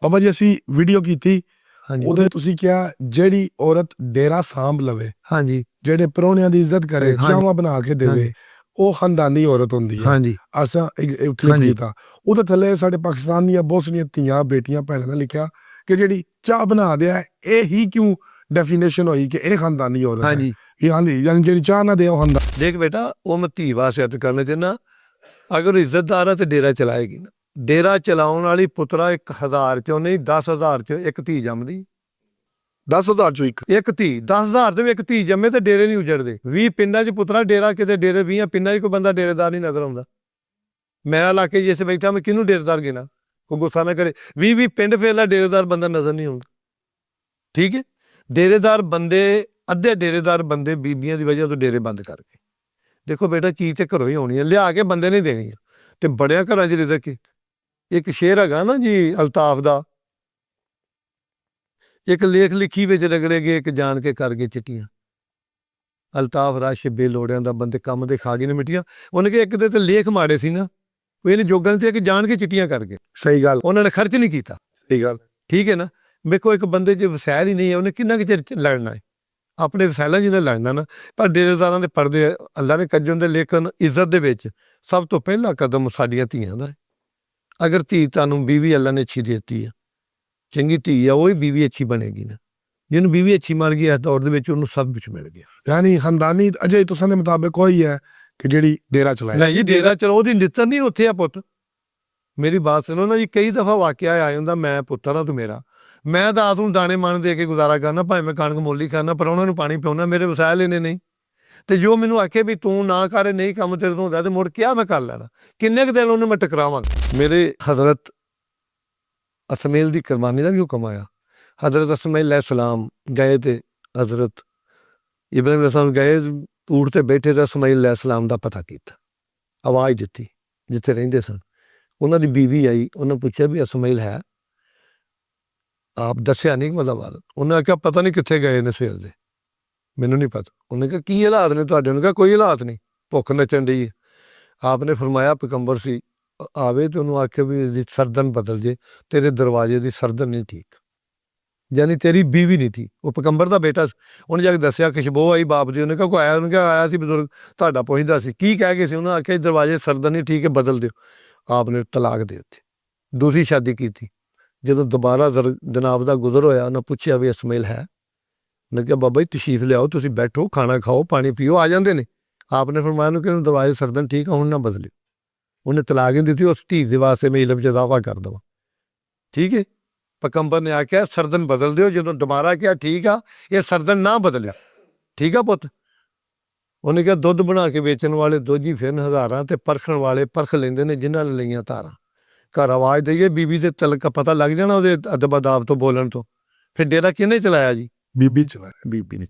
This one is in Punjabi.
ਬਾਬਾ ਜੀ ਅਸੀਂ ਵੀਡੀਓ ਕੀਤੀ, ਹਾਂਜੀ ਉਹਦੇ ਤੁਸੀਂ ਕਿਹਾ ਜਿਹੜੀ ਔਰਤ ਡੇਰਾ ਸਾਂਭ ਲਵੇ, ਹਾਂਜੀ ਜਿਹੜੇ ਪ੍ਰਾਹੁਣਿਆਂ ਦੀ ਇੱਜ਼ਤ ਕਰੇ, ਹਾਂਜੀ ਚਾਵਾਂ ਬਣਾ ਕੇ ਦੇਵੇ, ਹਾਂਜੀ ਉਹ ਖਾਨਦਾਨੀ ਔਰਤ ਹੁੰਦੀ ਹੈ। ਹਾਂਜੀ ਅਸਾਂ ਇੱਕ ਕਲਿੱਪ ਹਾਂਜੀ ਕੀਤਾ, ਉਹਦੇ ਥੱਲੇ ਸਾਡੇ ਪਾਕਿਸਤਾਨ ਦੀਆਂ ਬਹੁਤ ਸਾਰੀਆਂ ਧੀਆਂ ਬੇਟੀਆਂ ਭੈਣਾਂ ਨੇ ਲਿਖਿਆ ਕਿ ਜਿਹੜੀ ਚਾਹ ਬਣਾ ਦਿਆ ਇਹ ਹੀ ਕਿਉਂ ਡੈਫੀਨੇਸ਼ਨ ਹੋਈ ਕਿ ਇਹ ਖਾਨਦਾਨੀ ਔਰਤ ਹੈ। ਹਾਂਜੀ ਯਾਨੀ ਜਿਹੜੀ ਚਾਹ ਨਾ ਦੇ ਉਹ ਖਾਨਦਾਨ। ਦੇਖ ਬੇਟਾ, ਉਹ ਮੈਂ ਧੀ ਵਾਸਤੇ ਅਰਜ਼ ਕਰਨਾ ਚਾਹੁੰਦਾ, ਅਗਰ ਇੱਜ਼ਤਦਾਰ ਹੈ ਤੇ ਡੇਰਾ ਚਲਾਏਗੀ ਨਾ। ਡੇਰਾ ਚਲਾਉਣ ਵਾਲੀ ਪੁੱਤਰਾ 1000 ਚੋਂ ਨਹੀਂ 10,000 ਚੋਂ ਇੱਕ ਧੀ ਜੰਮਦੀ। 10,000 ਚੋਂ ਇੱਕ ਧੀ, 10,000 ਦੇ ਵੀ ਇੱਕ ਧੀ ਜੰਮੇ ਤੇ ਡੇਰੇ ਨਹੀਂ ਉਜੜਦੇ। 20 ਪਿੰਡਾਂ 'ਚ ਪੁੱਤਰਾ ਡੇਰਾ, ਕਿਤੇ ਡੇਰੇ 20 ਪਿੰਡਾਂ 'ਚ ਕੋਈ ਬੰਦਾ ਡੇਰੇਦਾਰ ਨਹੀਂ ਨਜ਼ਰ ਆਉਂਦਾ। ਮੈਂ ਇਲਾਕੇ ਜਿਸ ਬੈਠਾ ਮੈਂ ਕਿਹਨੂੰ ਡੇਰੇਦਾਰ ਗਿਣਾ, ਕੋਈ ਗੁੱਸਾ ਨਾ ਕਰੇ। 20 ਪਿੰਡ ਫੇਰਲਾ ਡੇਰੇਦਾਰ ਬੰਦਾ ਨਜ਼ਰ ਨਹੀਂ ਆਉਂਦਾ। ਠੀਕ ਹੈ, ਡੇਰੇਦਾਰ ਬੰਦੇ, ਅੱਧੇ ਡੇਰੇਦਾਰ ਬੰਦੇ ਬੀਬੀਆਂ ਦੀ ਵਜ੍ਹਾ ਤੋਂ ਡੇਰੇ ਬੰਦ ਕਰ ਗਏ। ਦੇਖੋ ਬੇਟਾ, ਚੀਜ਼ ਤੇ ਘਰੋਂ ਹੀ ਆਉਣੀ ਹੈ, ਲਿਆ ਕੇ ਬੰਦੇ ਨਹੀਂ ਦੇਣੀ ਹੈ। ਤੇ ਬੜਿਆਂ ਘਰਾਂ 'ਚ ਰਿਜ਼ਕ ਹੈ। ਇੱਕ ਸ਼ੇਰ ਹੈਗਾ ਨਾ ਜੀ ਅਲਤਾਫ ਦਾ, ਇੱਕ ਲੇਖ ਲਿਖੀ ਵਿੱਚ ਰਗੜੇ ਗਏ, ਇੱਕ ਜਾਣ ਕੇ ਕਰ ਗਏ ਚਿੱਟੀਆਂ। ਅਲਤਾਫ ਰਸ਼ ਬੇਲੋੜਿਆਂ ਦਾ ਬੰਦੇ ਕੰਮ ਦੇ ਖਾ ਗਏ ਨੇ ਮਿੱਟੀਆਂ। ਉਹਨੇ ਕਿਹਾ ਇੱਕ ਦੇ ਤੇ ਲੇਖ ਮਾਰੇ ਸੀ ਨਾ, ਉਹ ਇਹਨੇ ਜੋਗਾਂ ਤੇ ਇੱਕ ਜਾਣ ਕੇ ਚਿੱਟੀਆਂ ਕਰ ਗਏ। ਸਹੀ ਗੱਲ, ਉਹਨਾਂ ਨੇ ਖਰਚ ਨਹੀਂ ਕੀਤਾ। ਸਹੀ ਗੱਲ। ਠੀਕ ਹੈ ਨਾ। ਵੇਖੋ ਇੱਕ ਬੰਦੇ 'ਚ ਵਸੈਲ ਹੀ ਨਹੀਂ ਹੈ, ਉਹਨੇ ਕਿੰਨਾ ਕੁ ਚਿਰ ਲੜਨਾ ਹੈ। ਆਪਣੇ ਵਸੈਲਾਂ ਜਿਹਨੇ ਲੜਨਾ ਨਾ। ਪਰ ਡੇਰੇਦਾਰਾਂ ਦੇ ਪਰਦੇ ਅੱਲਾ ਨੇ ਕੱਜਣ ਦੇ, ਲੇਕਿਨ ਇੱਜ਼ਤ ਦੇ ਵਿੱਚ ਸਭ ਤੋਂ ਪਹਿਲਾ ਕਦਮ ਸਾਡੀਆਂ ਧੀਆਂ ਦਾ ਹੈ। ਅਗਰ ਧੀ ਤੁਹਾਨੂੰ ਬੀਵੀ ਅੱਲਾ ਨੇ ਅੱਛੀ ਦਿੱਤੀ ਹੈ, ਚੰਗੀ ਧੀ ਆ, ਉਹ ਹੀ ਬੀਵੀ ਅੱਛੀ ਬਣੇਗੀ ਨਾ। ਜਿਹਨੂੰ ਬੀਵੀ ਅੱਛੀ ਮਿਲ ਗਈ ਇਸ ਦੌਰ ਦੇ ਵਿੱਚ, ਉਹਨੂੰ ਸਭ ਕੁਝ ਮਿਲ ਗਿਆ। ਯਾਨੀ ਖਾਨਦਾਨੀ ਅਜੇ ਤੁਸਾਂ ਦੇ ਮੁਤਾਬਿਕ ਉਹੀ ਹੈ ਕਿ ਜਿਹੜੀ ਡੇਰਾ ਚਲਾਏ। ਨਹੀਂ ਜੀ, ਡੇਰਾ ਚਲੋ ਉਹਦੀ ਨਿੱਤ ਨਹੀਂ ਉੱਥੇ ਆ ਪੁੱਤ। ਮੇਰੀ ਬਾਤ ਸੁਣੋ ਨਾ ਜੀ, ਕਈ ਦਫਾ ਵਾਕਿਆ ਆਇਆ ਹੁੰਦਾ, ਮੈਂ ਪੁੱਤਰ ਆ ਤੂੰ ਮੇਰਾ, ਮੈਂ ਤਾਂ ਆਪ ਨੂੰ ਦਾਣੇ ਮਾਣ ਦੇ ਕੇ ਗੁਜ਼ਾਰਾ ਕਰਨਾ, ਭਾਵੇਂ ਮੈਂ ਕਣਕ ਮੋਲੀ ਕਰਨਾ, ਪਰ ਉਹਨਾਂ ਨੂੰ ਪਾਣੀ ਪਿਆਉਣਾ, ਮੇਰੇ ਵਸਾਇਲ ਇਹਨੇ ਨਹੀਂ। ਤੇ ਜੋ ਮੈਨੂੰ ਆਖੇ ਵੀ ਤੂੰ ਨਾ ਕਰ, ਨਹੀਂ ਕੰਮ ਤੇਰੇ ਤੋਂ ਹੁੰਦਾ, ਤੇ ਮੁੜ ਕਿਹਾ ਮੈਂ ਕਰ ਲੈਣਾ। ਕਿੰਨੇ ਕੁ ਦਿਨ ਉਹਨੂੰ ਮੈਂ ਟਕਰਾਵਾਂਗਾ। ਮੇਰੇ ਹਜ਼ਰਤ ਅਸਮੇਲ ਦੀ ਕੁਰਬਾਨੀ ਦਾ ਵੀ ਹੁਕਮ ਆਇਆ। ਹਜ਼ਰਤ ਅਸਮਾਈਲ अलैहिस्सलाम ਗਏ ਤੇ ਹਜ਼ਰਤ ਇਬਰਾਹੀਮ अलैहिस्सलाम ਗਏ, ਊਠ ਤੇ ਬੈਠੇ ਤੇ ਅਸਮਾਈਲ अलैहिस्सलाम ਦਾ ਪਤਾ ਕੀਤਾ, ਆਵਾਜ਼ ਦਿੱਤੀ ਜਿੱਥੇ ਰਹਿੰਦੇ ਸਨ। ਉਹਨਾਂ ਦੀ ਬੀਵੀ ਆਈ, ਉਹਨੇ ਪੁੱਛਿਆ ਵੀ ਅਸਮਾਈਲ ਹੈ? ਆਪ ਦੱਸਿਆ ਨਹੀਂ ਮਤਲਬ ਹਾਲਤ। ਉਹਨੇ ਆਖਿਆ ਪਤਾ ਨਹੀਂ ਕਿੱਥੇ ਗਏ ਨੇ ਸਵੇਰ ਦੇ, ਮੈਨੂੰ ਨਹੀਂ ਪਤਾ। ਉਹਨੇ ਕਿਹਾ ਕੀ ਹਾਲਾਤ ਨੇ ਤੁਹਾਡੇ? ਉਹਨੇ ਕਿਹਾ ਕੋਈ ਹਾਲਾਤ ਨਹੀਂ, ਭੁੱਖ ਨੱਚਣ ਡਈ ਹੈ। ਆਪ ਨੇ ਫਰਮਾਇਆ ਪੈਗੰਬਰ ਸੀ ਆਵੇ ਤੇ ਉਹਨੂੰ ਆਖਿਆ ਵੀ ਇਹਦੀ ਸਰਦਨ ਬਦਲ ਜੇ, ਤੇਰੇ ਦਰਵਾਜ਼ੇ ਦੀ ਸਰਦਨ ਨਹੀਂ ਠੀਕ, ਯਾਨੀ ਤੇਰੀ ਬੀਵੀ ਨਹੀਂ ਠੀਕ। ਉਹ ਪੈਗੰਬਰ ਦਾ ਬੇਟਾ, ਉਹਨੇ ਜਾ ਕੇ ਦੱਸਿਆ ਖੁਸ਼ਬੂ ਆਈ ਬਾਪ ਦੀ। ਉਹਨੇ ਕਿਹਾ ਕੋਈ ਆਇਆ? ਉਹਨੇ ਕਿਹਾ ਆਇਆ ਸੀ ਬਜ਼ੁਰਗ ਤੁਹਾਡਾ ਪੁੱਛਦਾ ਸੀ, ਕੀ ਕਹਿ ਗਏ ਸੀ? ਉਹਨਾਂ ਆਖਿਆ ਦਰਵਾਜ਼ੇ ਸਰਦਨ ਨਹੀਂ ਠੀਕ ਹੈ, ਬਦਲ ਦਿਓ। ਆਪ ਨੇ ਤਲਾਕ ਦੇ ਦਿੱਤੀ, ਦੂਸਰੀ ਸ਼ਾਦੀ ਕੀਤੀ। ਜਦੋਂ ਦੁਬਾਰਾ ਜਨਾਬ ਦਾ ਗੁਜ਼ਰ ਹੋਇਆ, ਉਹਨੇ ਪੁੱਛਿਆ ਵੀ ਅਸਮਾਈਲ ਹੈ? ਉਹਨੇ ਕਿਹਾ ਬਾਬਾ ਜੀ ਤਸ਼ਰੀਫ ਲਿਆਓ, ਤੁਸੀਂ ਬੈਠੋ, ਖਾਣਾ ਖਾਓ, ਪਾਣੀ ਪੀਓ, ਆ ਜਾਂਦੇ ਨੇ। ਆਪ ਨੇ ਫਰਮਾਇਆ ਨੂੰ ਕਿ ਦਰਵਾਜ਼ੇ ਸਰਦਨ ਠੀਕ ਆ, ਹੁਣ ਨਾ ਬਦਲਿਓ। ਉਹਨੇ ਤਲਾਕ ਨਹੀਂ ਦਿੱਤੀ। ਉਸ ਧੀ ਦੇ ਵਾਸਤੇ ਮੈਂ ਇਲਮ 'ਚ ਇਜ਼ਾਫਾ ਕਰ ਦੇਵਾਂ। ਠੀਕ ਹੈ, ਪੈਗੰਬਰ ਨੇ ਆਖਿਆ ਸਰਦਨ ਬਦਲ ਦਿਓ। ਜਦੋਂ ਦੁਬਾਰਾ ਕਿਹਾ ਠੀਕ ਆ, ਇਹ ਸਰਦਨ ਨਾ ਬਦਲਿਆ। ਠੀਕ ਆ ਪੁੱਤ। ਉਹਨੇ ਕਿਹਾ ਦੁੱਧ ਬਣਾ ਕੇ ਵੇਚਣ ਵਾਲੇ ਦੋਜੀ ਫਿਰਨ ਹਜ਼ਾਰਾਂ, ਤੇ ਪਰਖਣ ਵਾਲੇ ਪਰਖ ਲੈਂਦੇ ਨੇ ਜਿਨ੍ਹਾਂ ਨੇ ਲਈਆਂ ਧਾਰਾਂ। ਘਰ ਆਵਾਜ਼ ਦੇਈਏ ਬੀਬੀ ਦੇ ਤਲਕ ਪਤਾ ਲੱਗ ਜਾਣਾ ਉਹਦੇ ਅਦਬ ਅਦਾਬ ਤੋਂ, ਬੋਲਣ ਤੋਂ। ਫਿਰ ਡੇਰਾ ਕਿਹਨੇ ਚਲਾਇਆ ਜੀ? ਬੀਬੀ ਚਲਾਇਆ, ਬੀਬੀ ਨੇ।